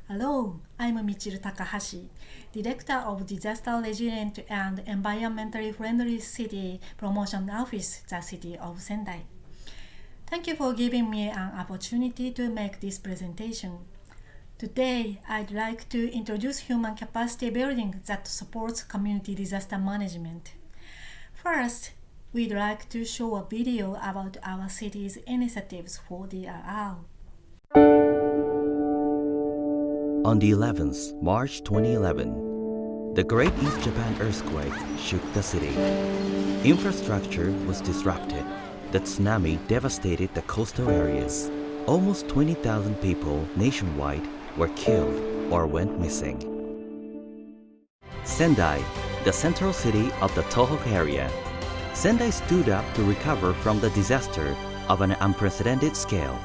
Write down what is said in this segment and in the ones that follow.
Hello, I'm Michiru Takahashi, Director of Disaster Resilient and Environmentally Friendly City Promotion Office, the City of Sendai. Thank you for giving me an opportunity to make this presentation. Today, I'd like to introduce human capacity building that supports community disaster management. First, we'd like to show a video about our city's initiatives for DRR. On the 11th, March 2011, the Great East Japan earthquake shook the city. Infrastructure was disrupted. The tsunami devastated the coastal areas. Almost 20,000 people nationwide were killed or went missing. Sendai, the central city of the Tohoku area. Sendai stood up to recover from the disaster of an unprecedented scale.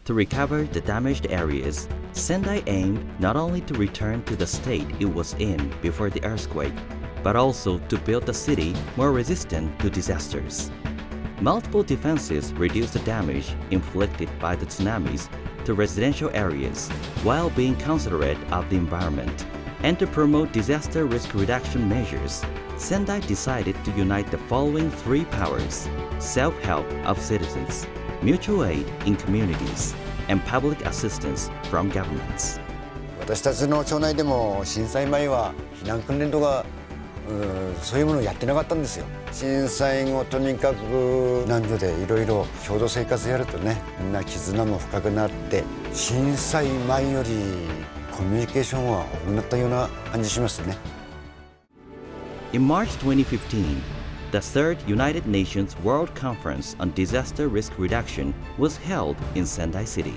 To recover the damaged areas, Sendai aimed not only to return to the state it was in before the earthquake, but also to build the city more resistant to disasters. Multiple defenses reduced the damage inflicted by the tsunamis to residential areas while being considerate of the environment. And to promote disaster risk reduction measures, Sendai decided to unite the following three powers: self-help of citizens, mutual aid in communities, and public assistance from governments. 私たちの町内でも震災前は避難訓練とかそういうものをやってなかったんですよ。震災後とにかく避難所でいろいろ共同生活やるとね、みんな絆も深くなって、震災前よりコミュニケーションは多くなったような感じしますね。In March 2015, the third United Nations World Conference on Disaster Risk Reduction was held in Sendai City.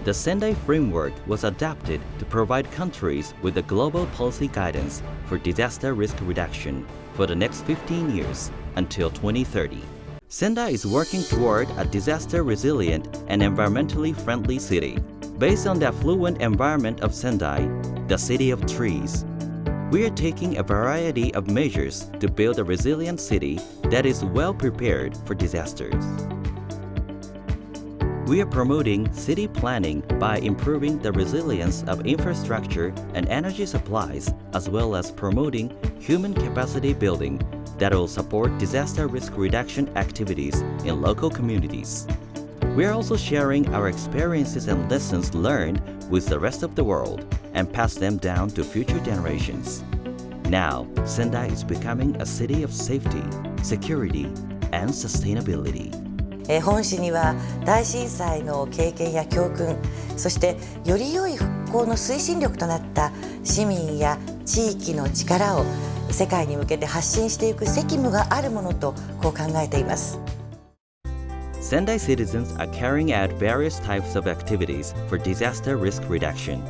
The Sendai framework was adapted to provide countries with a global policy guidance for disaster risk reduction for the next 15 years until 2030. Sendai is working toward a disaster-resilient and environmentally friendly city. Based on the affluent environment of Sendai, the city of trees, we are taking a variety of measures to build a resilient city that is well prepared for disasters. We are promoting city planning by improving the resilience of infrastructure and energy supplies, as well as promoting human capacity building that will support disaster risk reduction activities in local communities. We are also sharing our experiences and lessons learned with the rest of the world and pass them down to future generations. Now, Sendai is becoming a city of safety, security, and sustainability. 本市には大震災の経験や教訓、そしてより良い復興の推進力となった市民や地域の力を世界に向けて発信していく責務があるものとこう考えています。Sendai citizens are carrying out various types of activities for disaster risk reduction,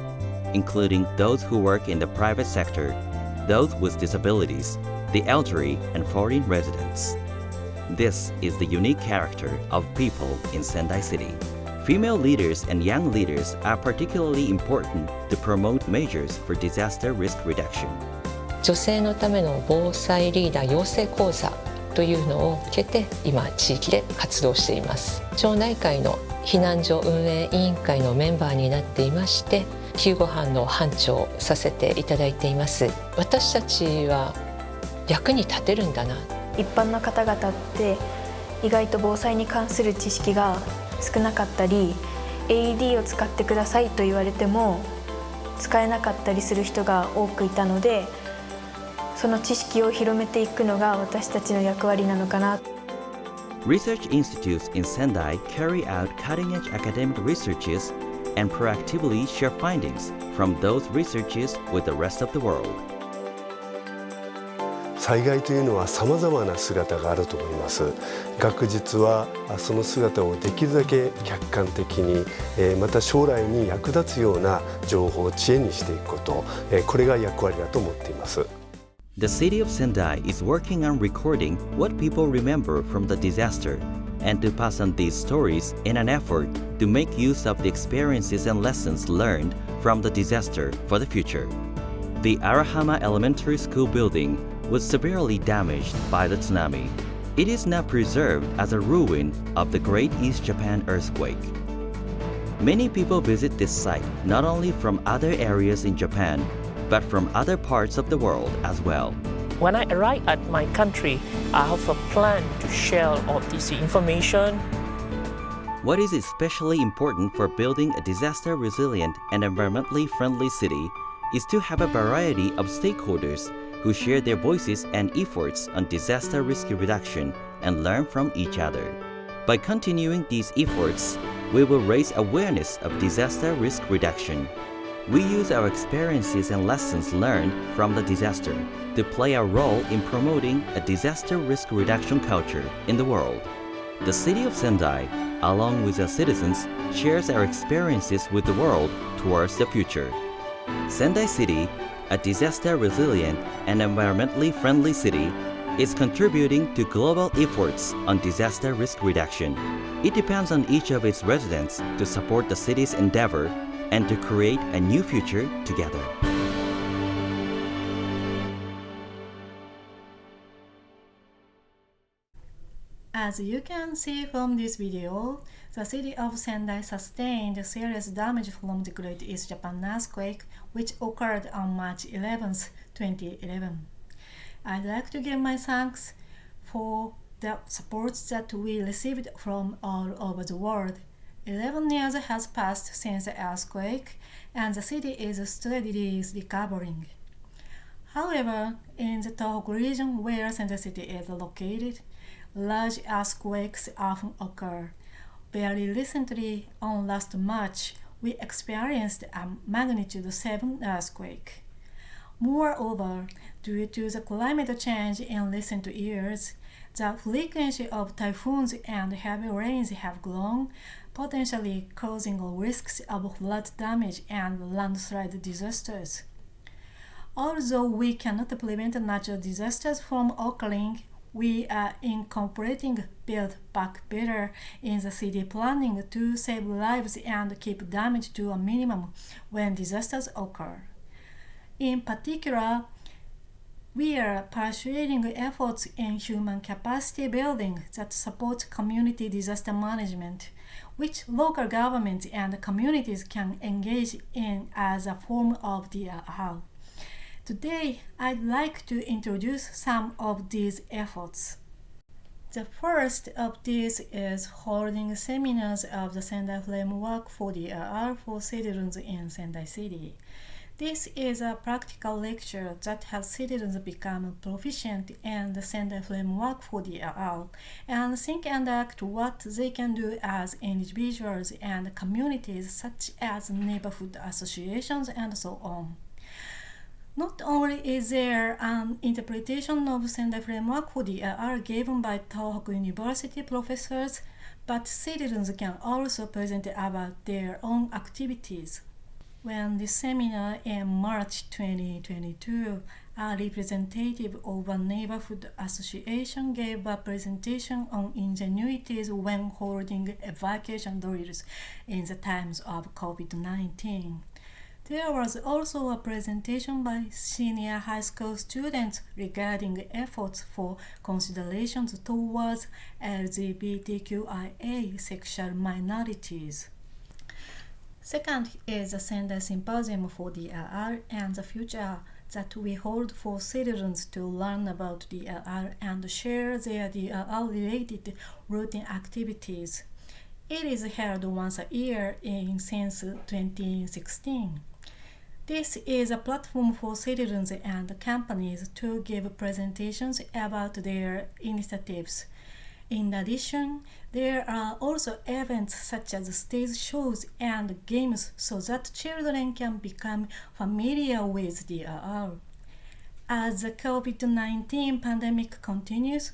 including those who work in the private sector, those with disabilities, the elderly, and foreign residents. This is the unique character of people in Sendai City. Female leaders and young leaders are particularly important to promote measures for disaster risk reduction. 女性のための防災リーダー養成講座というのを受けて今地域で活動しています。町内会の避難所運営委員会のメンバーになっていまして、救護班の班長をさせていただいています。私たちは役に立てるんだな。一般の方々って意外と防災に関する知識が少なかったり、 AED を使ってくださいと言われても使えなかったりする人が多くいたので、その知識を広めていくのが私たちの役割なのかな。 Research institutes in Sendai carry out cutting-edge academic researches and proactively share findings from those researches with the rest of the world. 災害というのはさまざまな姿があると思います。学術はその姿をできるだけ客観的に、また将来に役立つような情報を知恵にしていくこと、これが役割だと思っています。The city of Sendai is working on recording what people remember from the disaster and to pass on these stories in an effort to make use of the experiences and lessons learned from the disaster for the future. The Arahama Elementary School building was severely damaged by the tsunami. It is now preserved as a ruin of the Great East Japan earthquake. Many people visit this site not only from other areas in Japan, but from other parts of the world as well. When I arrive at my country, I have a plan to share all this information. What is especially important for building a disaster-resilient and environmentally friendly city is to have a variety of stakeholders who share their voices and efforts on disaster risk reduction and learn from each other. By continuing these efforts, we will raise awareness of disaster risk reduction. We use our experiences and lessons learned from the disaster to play a role in promoting a disaster risk reduction culture in the world. The City of Sendai, along with our citizens, shares our experiences with the world towards the future. Sendai City, a disaster-resilient and environmentally friendly city, is contributing to global efforts on disaster risk reduction. It depends on each of its residents to support the city's endeavor and to create a new future together. As you can see from this video, the city of Sendai sustained serious damage from the Great East Japan earthquake, which occurred on March 11, 2011. I'd like to give my thanks for the support that we received from all over the world. 11 years has passed since the earthquake, and the city is steadily recovering. However, in the Tohoku region where Sendai City is located, large earthquakes often occur. Very recently, on last March, we experienced a magnitude 7 earthquake. Moreover, due to the climate change in recent years, the frequency of typhoons and heavy rains have grown, potentially causing risks of flood damage and landslide disasters. Although we cannot prevent natural disasters from occurring, we are incorporating Build Back Better in the city planning to save lives and keep damage to a minimum when disasters occur. In particular, we are pursuing efforts in human capacity building that support community disaster management, which local governments and communities can engage in as a form of DRR. Today, I'd like to introduce some of these efforts. The first of these is holding seminars of the Sendai Framework for DRR for citizens in Sendai City. This is a practical lecture that has citizens become proficient in the Sendai Framework for DRR and think and act what they can do as individuals and communities such as neighborhood associations and so on. Not only is there an interpretation of Sendai Framework for DRR given by Tohoku University professors, but citizens can also present about their own activities. When the seminar in March 2022, a representative of a neighborhood association gave a presentation on ingenuities when holding evacuation drills in the times of COVID-19. There was also a presentation by senior high school students regarding efforts for considerations towards LGBTQIA sexual minorities. Second is the Sendai Symposium for DRR and the future that we hold for citizens to learn about DRR and share their DRR-related routine activities. It is held once a year since 2016. This is a platform for citizens and companies to give presentations about their initiatives. In addition, there are also events such as stage shows and games so that children can become familiar with DRR. As the COVID-19 pandemic continues,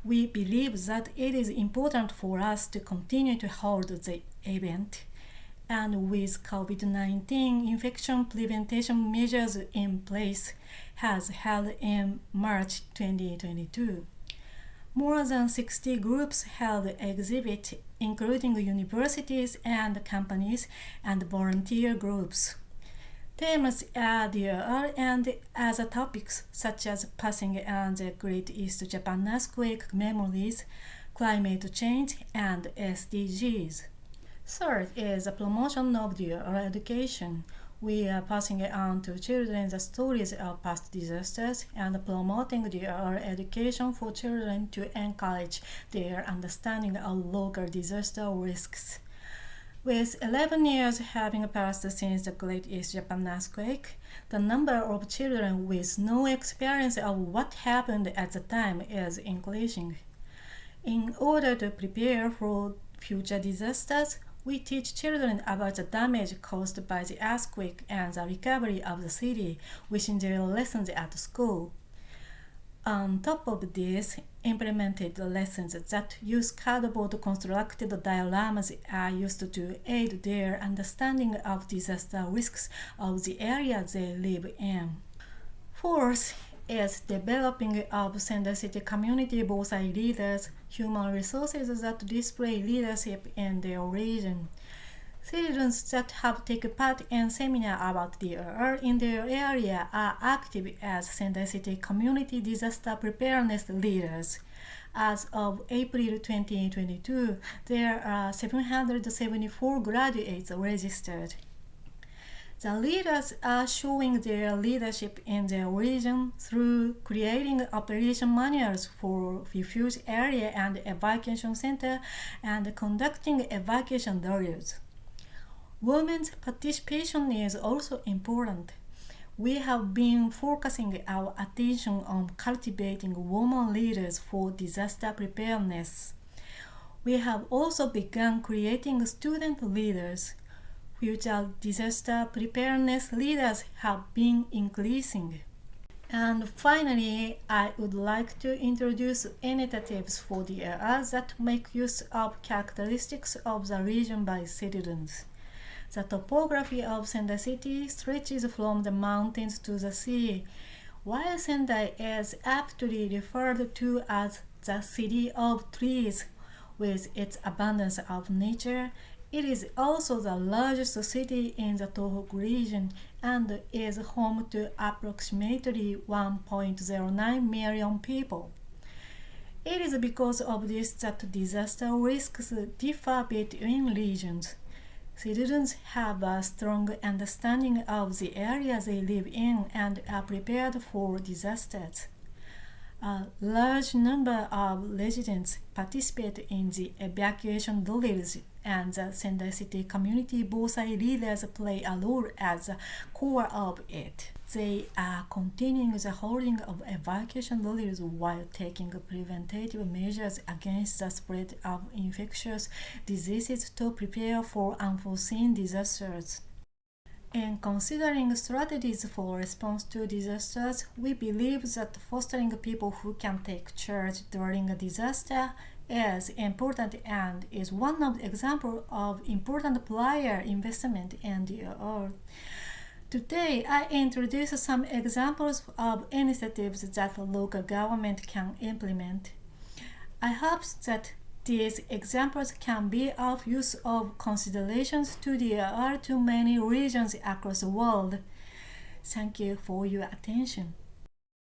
we believe that it is important for us to continue to hold the event. And with COVID-19 infection prevention measures in place, has held in March 2022. More than 60 groups held exhibits, including universities and companies and volunteer groups. Themes are DRR and other topics such as passing on the Great East Japan earthquake memories, climate change, and SDGs. Third is the promotion of DRR education. We are passing on to children the stories of past disasters and promoting DRR education for children to encourage their understanding of local disaster risks. With 11 years having passed since the Great East Japan earthquake, the number of children with no experience of what happened at the time is increasing. In order to prepare for future disasters, we teach children about the damage caused by the earthquake and the recovery of the city within their lessons at school. On top of this, implemented lessons that use cardboard constructed dioramas are used to aid their understanding of disaster risks of the area they live in. Fourth is developing of Sendai City community BOSAI leaders, human resources that display leadership in their region. Students that have taken part in seminars about DRR in their area are active as Sendai City community disaster preparedness leaders. As of April 2022, there are 774 graduates registered. The leaders are showing their leadership in their region through creating operation manuals for refuge area and evacuation center and conducting evacuation drills. Women's participation is also important. We have been focusing our attention on cultivating women leaders for disaster preparedness. We have also begun creating student leaders. Future disaster preparedness leaders have been increasing. And finally, I would like to introduce initiatives for DRR that make use of characteristics of the region by citizens. The topography of Sendai City stretches from the mountains to the sea. While Sendai is aptly referred to as the city of trees, with its abundance of nature, it is also the largest city in the Tohoku region and is home to approximately 1.09 million people. It is because of this that disaster risks differ between regions. Citizens have a strong understanding of the area they live in and are prepared for disasters. A large number of residents participate in the evacuation drills, and the Sendai City community BOSAI leaders play a role as the core of it. They are continuing the holding of evacuation drills while taking preventative measures against the spread of infectious diseases to prepare for unforeseen disasters. In considering strategies for response to disasters, we believe that fostering people who can take charge during a disaster is important and is one of the examples of important prior investment in DRR. Today, I introduce some examples of initiatives that local government can implement. I hope that these examples can be of use of considerations to DRR to many regions across the world. Thank you for your attention.